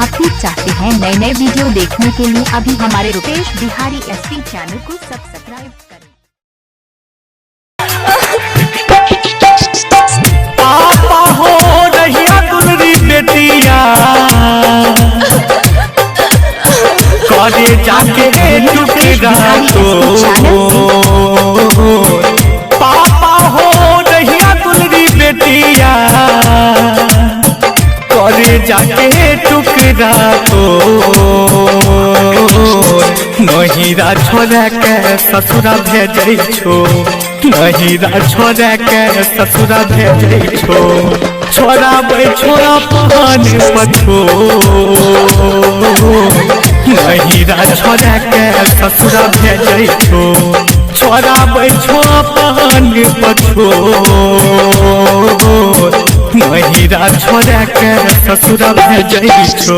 आप भी चाहते हैं नए नए वीडियो देखने के लिए अभी हमारे रुपेश बिहारी एसपी चैनल को सब्सक्राइब करें। पापा हो रहिया दुलरी बेटिया करे जाके टुकड़ा तो पापा हो रहिया दुलरी बेटिया करे जाके टुकड़ा तो नहीरा छोड़ा के ससुरा भेजै छो नहीरा छोड़ा के ससुरा भेजै छो छोड़ा छोड़ा पान पछो नहीरा छोड़ा के ससुरा भेजै छो छोड़ा छोड़ा पान पछो नहीरा छोड़ा के ससुरा भेजै छो।